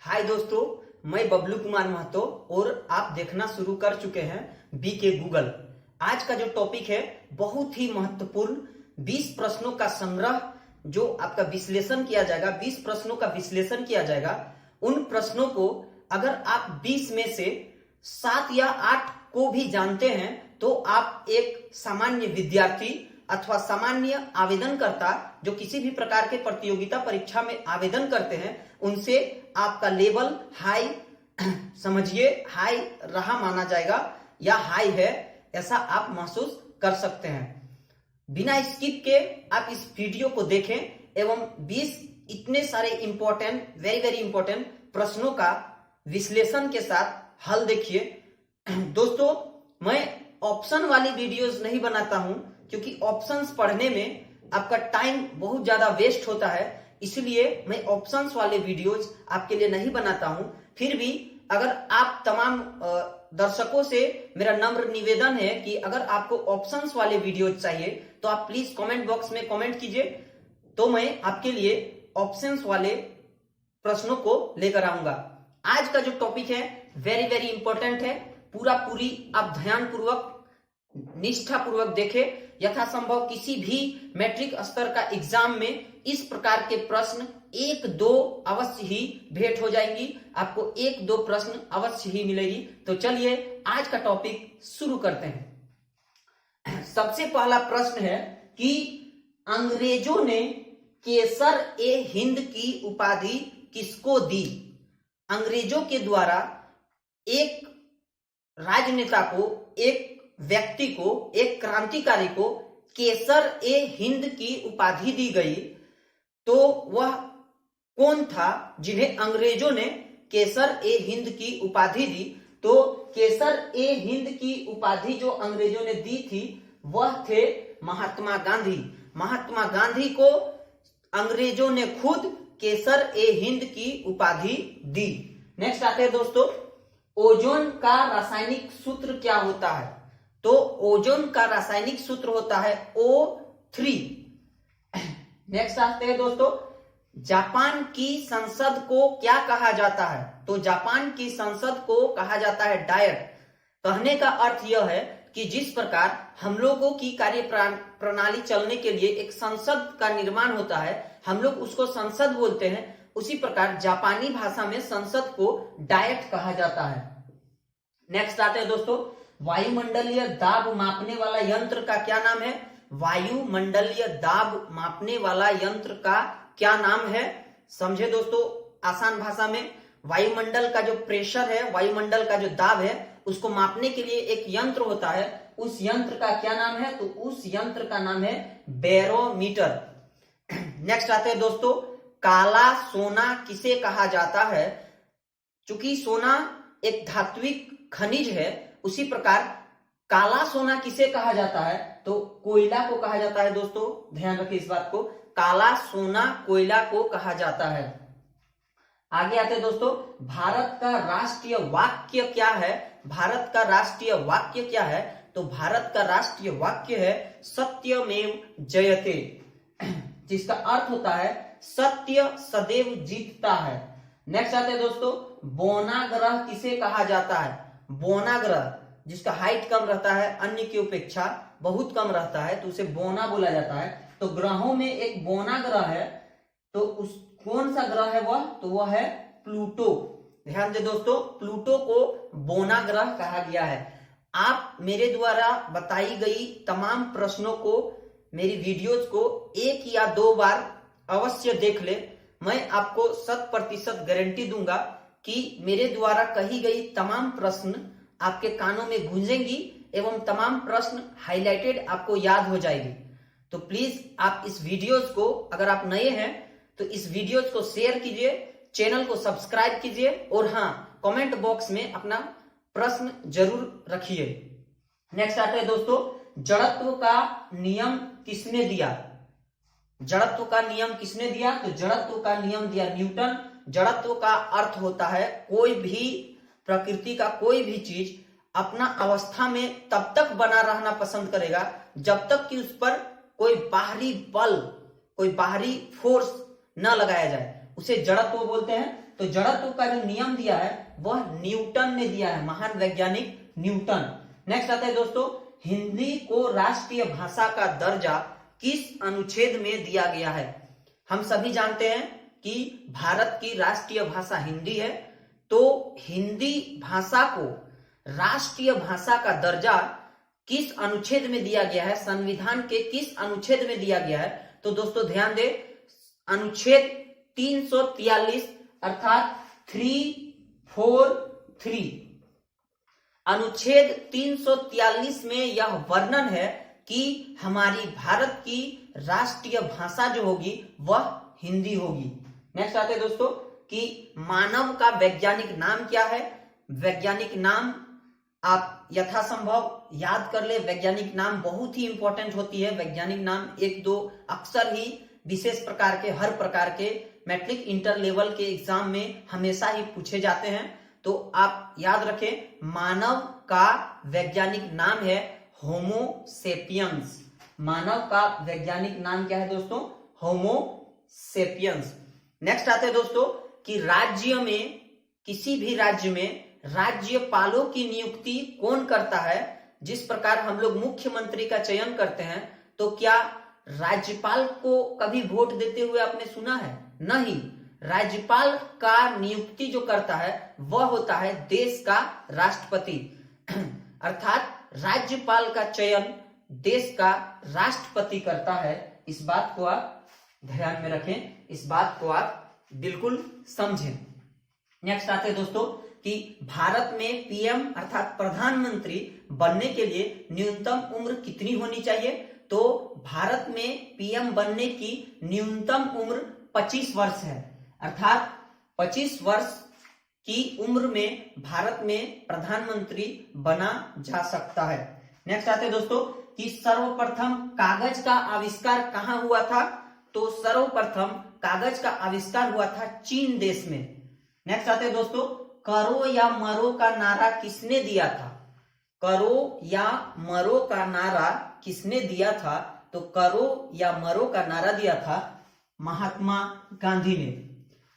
हाय दोस्तों, मैं बबलू कुमार महतो और आप देखना शुरू कर चुके हैं बीके गूगल। आज का जो टॉपिक है बहुत ही महत्वपूर्ण 20 प्रश्नों का संग्रह जो आपका विश्लेषण किया जाएगा। 20 प्रश्नों का विश्लेषण किया जाएगा। उन प्रश्नों को अगर आप 20 में से 7 या 8 को भी जानते हैं तो आप एक सामान्य विद्यार्थी अथवा सामान्य आवेदनकर्ता जो किसी भी प्रकार के प्रतियोगिता परीक्षा में आवेदन करते हैं उनसे आपका लेवल हाई समझिए हाई रहा माना जाएगा या हाई है, ऐसा आप महसूस कर सकते हैं। बिना स्किप के आप इस वीडियो को देखें एवं 20 इतने सारे इंपॉर्टेंट वेरी इंपॉर्टेंट प्रश्नों का विश्लेषण के साथ हल देखिए। दोस्तों, मैं ऑप्शन वाली वीडियोस नहीं बनाता हूं क्योंकि ऑप्शंस पढ़ने में आपका टाइम बहुत ज्यादा वेस्ट होता है, इसलिए मैं ऑप्शंस वाले वीडियोज आपके लिए नहीं बनाता हूं। फिर भी अगर आप तमाम दर्शकों से मेरा नम्र निवेदन है कि अगर आपको ऑप्शंस वाले वीडियोज चाहिए तो आप प्लीज कमेंट बॉक्स में कमेंट कीजिए, तो मैं आपके लिए ऑप्शंस वाले प्रश्नों को लेकर आऊंगा। आज का जो टॉपिक है वेरी इंपॉर्टेंट है। पूरी आप ध्यान पूर्वक निष्ठा पूर्वक देखें। यथासंभव किसी भी मैट्रिक स्तर का एग्जाम में इस प्रकार के प्रश्न 1-2 अवश्य ही भेंट हो जाएंगी, आपको 1-2 प्रश्न अवश्य ही मिलेगी। तो चलिए आज का टॉपिक शुरू करते हैं। सबसे पहला प्रश्न है कि अंग्रेजों ने केसर-ए-हिंद की उपाधि किसको दी? अंग्रेजों के द्वारा एक राजनेता को, एक व्यक्ति को, एक क्रांतिकारी को केसर-ए-हिंद की उपाधि दी गई, तो वह कौन था जिन्हें अंग्रेजों ने केसर-ए-हिंद की उपाधि दी? तो केसर-ए-हिंद की उपाधि जो अंग्रेजों ने दी थी वह थे महात्मा गांधी। महात्मा गांधी को अंग्रेजों ने खुद केसर-ए-हिंद की उपाधि दी। नेक्स्ट आते हैं दोस्तों, ओजोन का रासायनिक सूत्र क्या होता है? तो ओजोन का रासायनिक सूत्र होता है O3। नेक्स्ट आते हैं दोस्तों, जापान की संसद को क्या कहा जाता है? तो जापान की संसद को कहा जाता है डायट। कहने का अर्थ यह है कि जिस प्रकार हम लोगों की कार्य प्रणाली चलने के लिए एक संसद का निर्माण होता है, हम लोग उसको संसद बोलते हैं, उसी प्रकार जापानी भाषा में संसद को डायट कहा जाता है। नेक्स्ट आते हैं दोस्तों, वायुमंडलीय दाब मापने वाला यंत्र का क्या नाम है? वायुमंडलीय दाब मापने वाला यंत्र का क्या नाम है? समझे दोस्तों आसान भाषा में, वायुमंडल का जो प्रेशर है, वायुमंडल का जो दाब है, उसको मापने के लिए एक यंत्र होता है, उस यंत्र का क्या नाम है? तो उस यंत्र का नाम है बैरोमीटर। नेक्स्ट आते हैं दोस्तों, काला सोना किसे कहा जाता है? चूंकि सोना एक धात्विक खनिज है, उसी प्रकार काला सोना किसे कहा जाता है? तो कोयला को कहा जाता है। दोस्तों ध्यान रखिए इस बात को, काला सोना कोयला को कहा जाता है। आगे आते हैं दोस्तों, भारत का राष्ट्रीय वाक्य क्या है? भारत का राष्ट्रीय वाक्य क्या है? तो भारत का राष्ट्रीय वाक्य है सत्यमेव जयते, जिसका अर्थ होता है सत्य सदैव जीतता है। नेक्स्ट आते हैं दोस्तों, बोना ग्रह किसे कहा जाता है? बोना ग्रह जिसका हाइट कम रहता है, अन्य की अपेक्षा बहुत कम रहता है, तो उसे बोना बोला जाता है। तो ग्रहों में एक बोना ग्रह है, तो उस कौन सा ग्रह है वह? तो वह है प्लूटो। ध्यान दे दोस्तों, प्लूटो को बोना ग्रह कहा गया है। आप मेरे द्वारा बताई गई तमाम प्रश्नों को, मेरी वीडियोज को 1 या 2 बार अवश्य देख ले। मैं आपको 100% गारंटी दूंगा कि मेरे द्वारा कही गई तमाम प्रश्न आपके कानों में गूंजेंगी एवं तमाम प्रश्न हाईलाइटेड आपको याद हो जाएगी। तो प्लीज आप इस वीडियोस को, अगर आप नए हैं तो इस वीडियोस को शेयर कीजिए, चैनल को सब्सक्राइब कीजिए और हाँ, कमेंट बॉक्स में अपना प्रश्न जरूर रखिए। नेक्स्ट आते हैं दोस्तों, जड़त्व का नियम किसने दिया? जड़त्व का नियम किसने दिया? तो जड़त्व का नियम दिया न्यूटन। जड़त्व का अर्थ होता है कोई भी प्रकृति का कोई भी चीज अपना अवस्था में तब तक बना रहना पसंद करेगा जब तक कि उस पर कोई बाहरी बल, कोई बाहरी फोर्स न लगाया जाए। उसे जड़त्व बोलते हैं। तो जड़त्व का जो नियम दिया है वह न्यूटन ने दिया है, महान वैज्ञानिक न्यूटन। नेक्स्ट आता है दोस्तों, हिंदी को राष्ट्रीय भाषा का दर्जा किस अनुच्छेद में दिया गया है? हम सभी जानते हैं कि भारत की राष्ट्रीय भाषा हिंदी है, तो हिंदी भाषा को राष्ट्रीय भाषा का दर्जा किस अनुच्छेद में दिया गया है, संविधान के किस अनुच्छेद में दिया गया है? तो दोस्तों ध्यान दें, अनुच्छेद 343 अर्थात 343, अनुच्छेद 343 में यह वर्णन है कि हमारी भारत की राष्ट्रीय भाषा जो होगी वह हिंदी होगी। नेक्स्ट आते हैं दोस्तों कि मानव का वैज्ञानिक नाम क्या है? वैज्ञानिक नाम आप यथासंभव याद कर ले, वैज्ञानिक नाम बहुत ही इंपॉर्टेंट होती है। वैज्ञानिक नाम एक दो अक्सर ही विशेष प्रकार के, हर प्रकार के मैट्रिक इंटर लेवल के एग्जाम में हमेशा ही पूछे जाते हैं, तो आप याद रखें, मानव का वैज्ञानिक नाम है होमो सेपियंस। मानव का वैज्ञानिक नाम क्या है दोस्तों? होमो सेपियंस। नेक्स्ट आते हैं दोस्तों कि राज्य में, किसी भी राज्य में राज्यपालों की नियुक्ति कौन करता है? जिस प्रकार हम लोग मुख्यमंत्री का चयन करते हैं, तो क्या राज्यपाल को कभी वोट देते हुए आपने सुना है? नहीं, राज्यपाल का नियुक्ति जो करता है वह होता है देश का राष्ट्रपति। अर्थात राज्यपाल का चयन देश का राष्ट्रपति करता है। इस बात को आप ध्यान में रखें, इस बात को आप बिल्कुल समझें। नेक्स्ट आते हैं दोस्तों कि भारत में पीएम अर्थात प्रधानमंत्री बनने के लिए न्यूनतम उम्र कितनी होनी चाहिए? तो भारत में पीएम बनने की न्यूनतम उम्र 25 वर्ष है। अर्थात 25 वर्ष की उम्र में भारत में प्रधानमंत्री बना जा सकता है। नेक्स्ट आते हैं दोस्तों कि सर्वप्रथम कागज का आविष्कार कहां हुआ था? तो सर्वप्रथम कागज का आविष्कार हुआ था चीन देश में। नेक्स्ट आते हैं दोस्तों, करो या मरो का नारा किसने दिया था? करो या मरो का नारा किसने दिया था? तो करो या मरो का नारा दिया था महात्मा गांधी ने।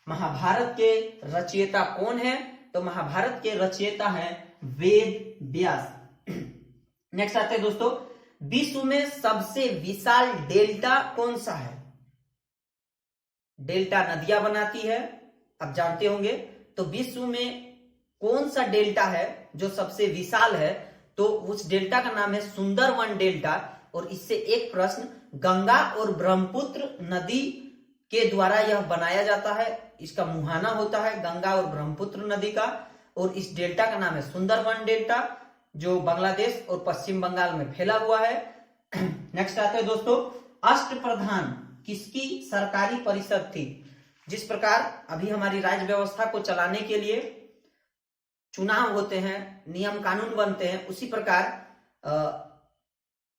महाभारत के रचयिता कौन है? तो महाभारत के रचयिता हैं वेद व्यास। नेक्स्ट आते हैं दोस्तों, विश्व में सबसे विशाल डेल्टा कौन सा है? डेल्टा नदियां बनाती है, आप जानते होंगे। तो विश्व में कौन सा डेल्टा है जो सबसे विशाल है? तो उस डेल्टा का नाम है सुंदरवन डेल्टा। और इससे एक प्रश्न, गंगा और ब्रह्मपुत्र नदी के द्वारा यह बनाया जाता है, इसका मुहाना होता है गंगा और ब्रह्मपुत्र नदी का, और इस डेल्टा का नाम है सुंदरवन डेल्टा, जो बांग्लादेश और पश्चिम बंगाल में फैला हुआ है। नेक्स्ट आता है दोस्तों, अष्टप्रधान किसकी सरकारी परिषद थी? जिस प्रकार अभी हमारी राज्य व्यवस्था को चलाने के लिए चुनाव होते हैं, नियम कानून बनते हैं, उसी प्रकार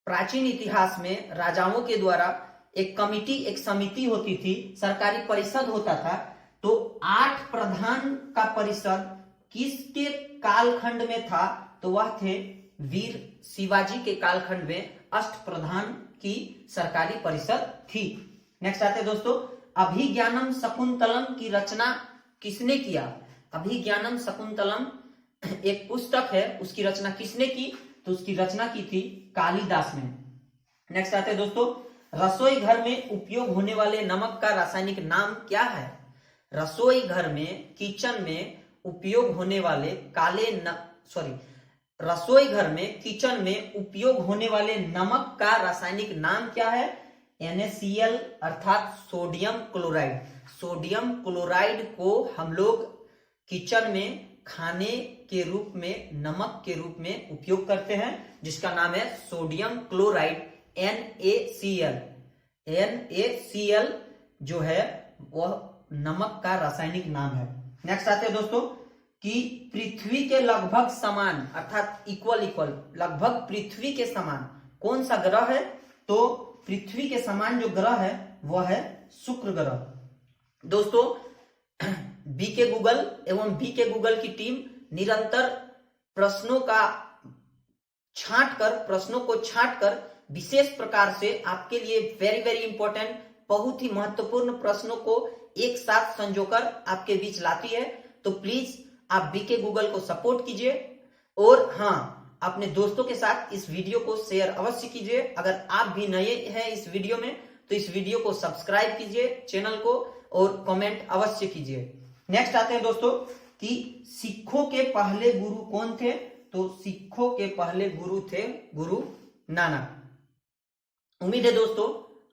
प्राचीन इतिहास में राजाओं के द्वारा एक कमिटी, एक समिति होती थी, सरकारी परिषद होता था। तो 8 प्रधान का परिषद किसके कालखंड में था? तो वह थे वीर शिवाजी के कालखंड में अष्टप्रधान की सरकारी परिषद थी। नेक्स्ट आते दोस्तों, अभिज्ञानम शकुंतलम की रचना किसने किया? अभिज्ञानम शकुंतलम एक पुस्तक है, उसकी रचना किसने की? तो उसकी रचना की थी कालिदास ने। नेक्स्ट आते हैं दोस्तों, रसोई घर में उपयोग होने वाले नमक का रासायनिक नाम क्या है? रसोई घर में, किचन में उपयोग होने वाले रसोई घर में, किचन में उपयोग होने वाले नमक का रासायनिक नाम क्या है? NaCl अर्थात सोडियम क्लोराइड। सोडियम क्लोराइड को हम लोग किचन में खाने के रूप में, नमक के रूप में उपयोग करते हैं, जिसका नाम है सोडियम क्लोराइड NaCl। NaCl जो है वह नमक का रासायनिक नाम है। नेक्स्ट आते हैं दोस्तों कि पृथ्वी के लगभग समान अर्थात इक्वल लगभग पृथ्वी के समान कौन सा ग्रह है? तो पृथ्वी के समान जो ग्रह है वह है शुक्र ग्रह। दोस्तों, बीके गूगल एवं बीके गूगल की टीम निरंतर प्रश्नों को छांटकर विशेष प्रकार से आपके लिए वेरी वेरी इंपॉर्टेंट, बहुत ही महत्वपूर्ण प्रश्नों को एक साथ संजोकर आपके बीच लाती है। तो प्लीज आप बीके गूगल को सपोर्ट कीजिए और हाँ, अपने दोस्तों के साथ इस वीडियो को शेयर अवश्य कीजिए। अगर आप भी नए हैं इस वीडियो में तो इस वीडियो को सब्सक्राइब कीजिए चैनल को और कमेंट अवश्य कीजिए। नेक्स्ट आते हैं दोस्तों कि सिखों के पहले गुरु कौन थे। तो सिखों के पहले गुरु थे गुरु नानक। उम्मीद है दोस्तों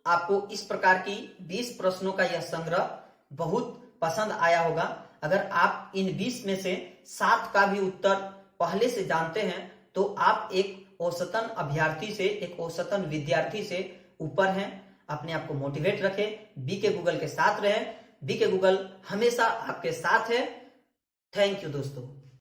आपको इस प्रकार की 20 प्रश्नों का यह संग्रह बहुत पसंद आया होगा। अगर आप इन 20 में से 7 का भी उत्तर पहले से जानते हैं तो आप एक औसतन अभ्यर्थी से, एक औसतन विद्यार्थी से ऊपर हैं। अपने आप को मोटिवेट रखें, बीके गूगल के साथ रहें। बीके गूगल हमेशा आपके साथ है। थैंक यू दोस्तों।